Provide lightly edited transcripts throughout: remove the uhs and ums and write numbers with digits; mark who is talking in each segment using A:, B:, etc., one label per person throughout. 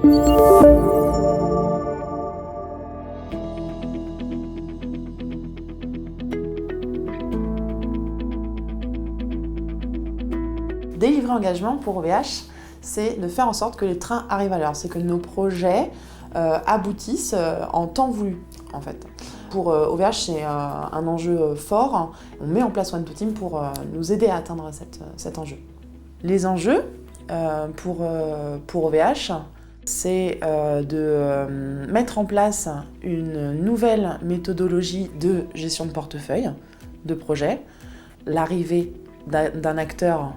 A: Délivrer engagement pour OVH, c'est de faire en sorte que les trains arrivent à l'heure, c'est que nos projets aboutissent en temps voulu en fait. Pour OVH, c'est un enjeu fort. On met en place One2Team pour nous aider à atteindre cet enjeu. Les enjeux pour OVH, c'est de mettre en place une nouvelle méthodologie de gestion de portefeuille, de projet. L'arrivée d'un acteur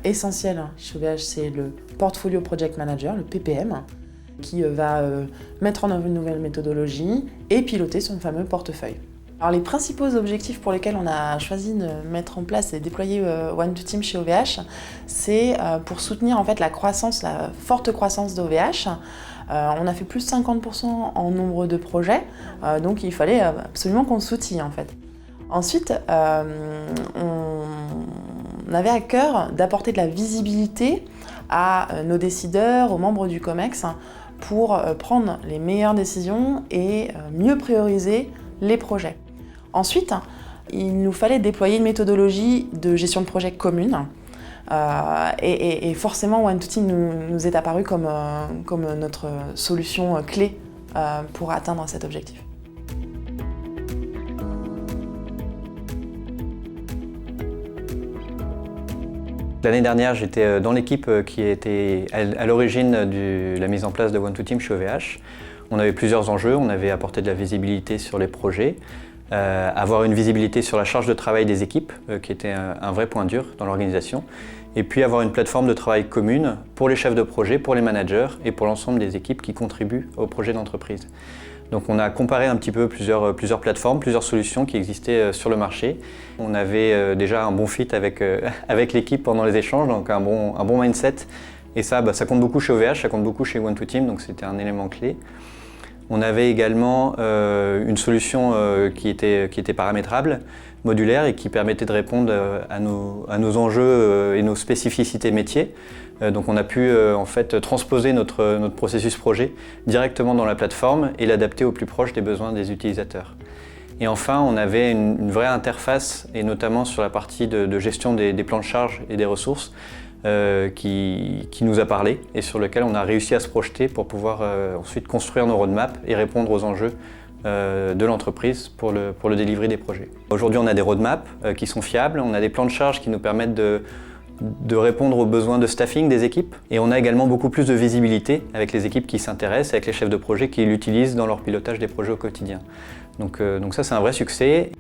A: essentiel chez OVH, c'est le Portfolio Project Manager, le PPM, qui va mettre en œuvre une nouvelle méthodologie et piloter son fameux portefeuille. Alors, les principaux objectifs pour lesquels on a choisi de mettre en place et déployer One2Team chez OVH, c'est pour soutenir en fait la forte croissance d'OVH. On a fait plus de 50% en nombre de projets, donc il fallait absolument qu'on s'outille en fait. Ensuite, on avait à cœur d'apporter de la visibilité à nos décideurs, aux membres du COMEX, pour prendre les meilleures décisions et mieux prioriser les projets. Ensuite, il nous fallait déployer une méthodologie de gestion de projet commune. Et forcément, One2Team nous est apparu comme notre solution clé pour atteindre cet objectif.
B: L'année dernière, j'étais dans l'équipe qui était à l'origine de la mise en place de One2Team chez OVH. On avait plusieurs enjeux, on avait apporté de la visibilité sur les projets, avoir une visibilité sur la charge de travail des équipes, qui était un vrai point dur dans l'organisation, et puis avoir une plateforme de travail commune pour les chefs de projet, pour les managers et pour l'ensemble des équipes qui contribuent au projet d'entreprise. Donc on a comparé un petit peu plusieurs plateformes, plusieurs solutions qui existaient sur le marché. On avait déjà un bon fit avec l'équipe pendant les échanges, donc un bon mindset. Et ça compte beaucoup chez OVH, ça compte beaucoup chez One2Team, donc c'était un élément clé. On avait également une solution qui était paramétrable, modulaire et qui permettait de répondre à nos enjeux et nos spécificités métiers. Donc on a pu en fait transposer notre processus projet directement dans la plateforme et l'adapter au plus proche des besoins des utilisateurs. Et enfin, on avait une vraie interface, et notamment sur la partie de gestion des plans de charge et des ressources, qui nous a parlé et sur lequel on a réussi à se projeter pour pouvoir ensuite construire nos roadmaps et répondre aux enjeux de l'entreprise pour le delivery des projets. Aujourd'hui, on a des roadmaps qui sont fiables, on a des plans de charge qui nous permettent de répondre aux besoins de staffing des équipes. Et on a également beaucoup plus de visibilité avec les équipes qui s'intéressent, avec les chefs de projet qui l'utilisent dans leur pilotage des projets au quotidien. Donc ça, c'est un vrai succès.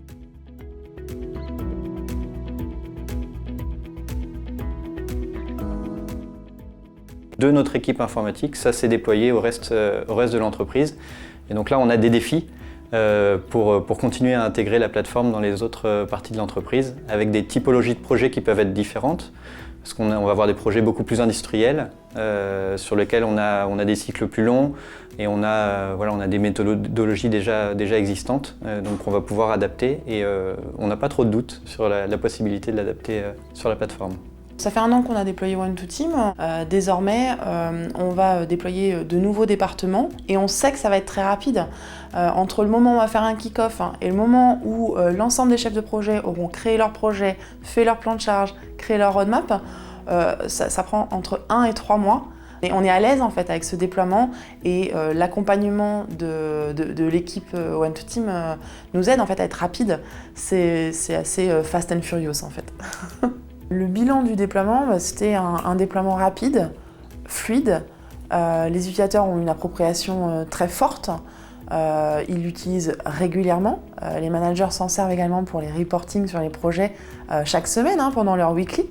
B: De notre équipe informatique, ça s'est déployé au reste de l'entreprise. Et donc là, on a des défis pour continuer à intégrer la plateforme dans les autres parties de l'entreprise, avec des typologies de projets qui peuvent être différentes, parce qu'on va avoir des projets beaucoup plus industriels, sur lesquels on a des cycles plus longs, et on a des méthodologies déjà existantes, donc on va pouvoir adapter, et on n'a pas trop de doutes sur la possibilité de l'adapter sur la plateforme.
A: Ça fait 1 an qu'on a déployé One2Team. Désormais, on va déployer de nouveaux départements et on sait que ça va être très rapide. Entre le moment où on va faire un kick-off et le moment où l'ensemble des chefs de projet auront créé leur projet, fait leur plan de charge, créé leur roadmap, ça prend entre 1 et 3 mois. Et on est à l'aise en fait avec ce déploiement et l'accompagnement de l'équipe One2Team nous aide en fait à être rapide. C'est assez fast and furious en fait. Le bilan du déploiement, c'était un déploiement rapide, fluide. Les utilisateurs ont une appropriation très forte. Ils l'utilisent régulièrement. Les managers s'en servent également pour les reportings sur les projets chaque semaine pendant leur weekly.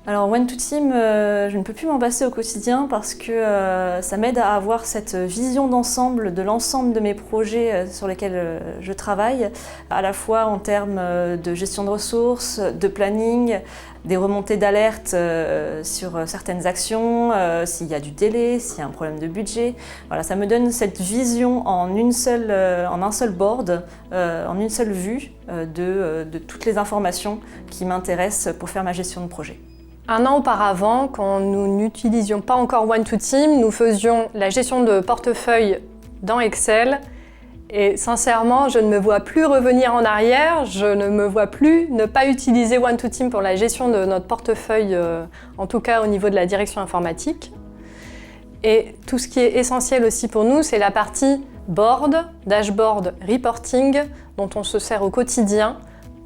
C: Alors One2Team, je ne peux plus m'en passer au quotidien parce que ça m'aide à avoir cette vision d'ensemble de l'ensemble de mes projets sur lesquels je travaille, à la fois en termes de gestion de ressources, de planning, des remontées d'alerte sur certaines actions, s'il y a du délai, s'il y a un problème de budget. Voilà, ça me donne cette vision en un seul board, en une seule vue de toutes les informations qui m'intéressent pour faire ma gestion de projet.
D: Un an auparavant, quand nous n'utilisions pas encore One2Team, nous faisions la gestion de portefeuille dans Excel. Et sincèrement, je ne me vois plus revenir en arrière, je ne me vois plus ne pas utiliser One2Team pour la gestion de notre portefeuille, en tout cas au niveau de la direction informatique. Et tout ce qui est essentiel aussi pour nous, c'est la partie board, dashboard, reporting, dont on se sert au quotidien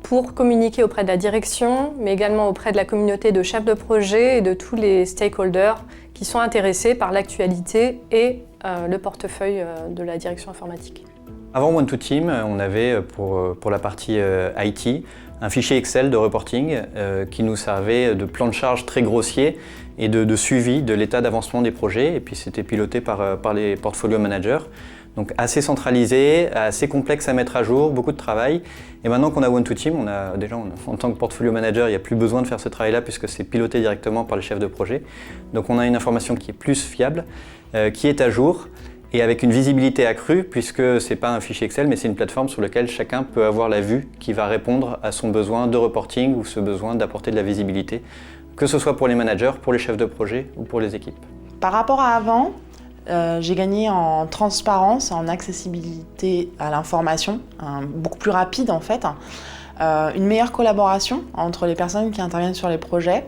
D: pour communiquer auprès de la direction, mais également auprès de la communauté de chefs de projet et de tous les stakeholders qui sont intéressés par l'actualité et le portefeuille de la direction informatique.
B: Avant One2Team, on avait pour la partie IT un fichier Excel de reporting qui nous servait de plan de charge très grossier et de suivi de l'état d'avancement des projets. Et puis c'était piloté par les portfolio managers. Donc assez centralisé, assez complexe à mettre à jour, beaucoup de travail. Et maintenant qu'on a One2Team, en tant que portfolio manager, il n'y a plus besoin de faire ce travail-là puisque c'est piloté directement par les chefs de projet. Donc on a une information qui est plus fiable, qui est à jour et avec une visibilité accrue puisque ce n'est pas un fichier Excel mais c'est une plateforme sur laquelle chacun peut avoir la vue qui va répondre à son besoin de reporting ou ce besoin d'apporter de la visibilité, que ce soit pour les managers, pour les chefs de projet ou pour les équipes.
A: Par rapport à avant, j'ai gagné en transparence, en accessibilité à l'information, beaucoup plus rapide en fait, une meilleure collaboration entre les personnes qui interviennent sur les projets.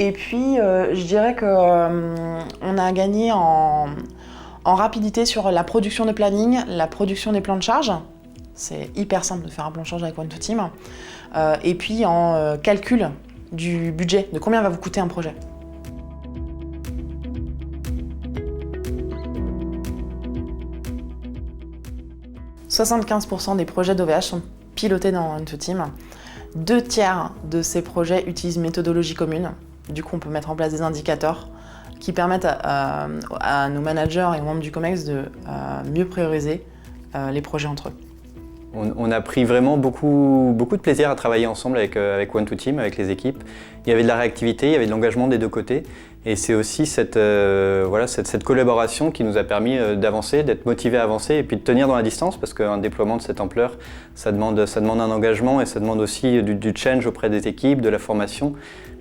A: Et puis je dirais qu'on a gagné en rapidité sur la production de planning, la production des plans de charge. C'est hyper simple de faire un plan de charge avec One2Team. Et puis en calcul du budget, de combien va vous coûter un projet. « 75% des projets d'OVH sont pilotés dans One2Team. 2/3 de ces projets utilisent méthodologie commune. Du coup, on peut mettre en place des indicateurs qui permettent à nos managers et aux membres du COMEX de mieux prioriser les projets entre eux.
B: On a pris vraiment beaucoup de plaisir à travailler ensemble avec One2Team, avec les équipes. Il y avait de la réactivité, il y avait de l'engagement des deux côtés. Et c'est aussi cette collaboration qui nous a permis d'avancer, d'être motivés à avancer et puis de tenir dans la distance parce qu'un déploiement de cette ampleur, ça demande un engagement et ça demande aussi du change auprès des équipes, de la formation.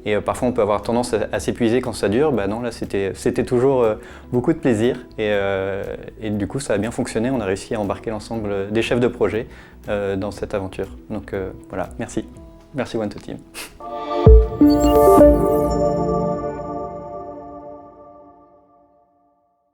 B: Et parfois on peut avoir tendance à s'épuiser quand ça dure. Bah non, là c'était toujours beaucoup de plaisir et du coup ça a bien fonctionné. On a réussi à embarquer l'ensemble des chefs de projet dans cette aventure. Donc voilà, merci. Merci One2Team.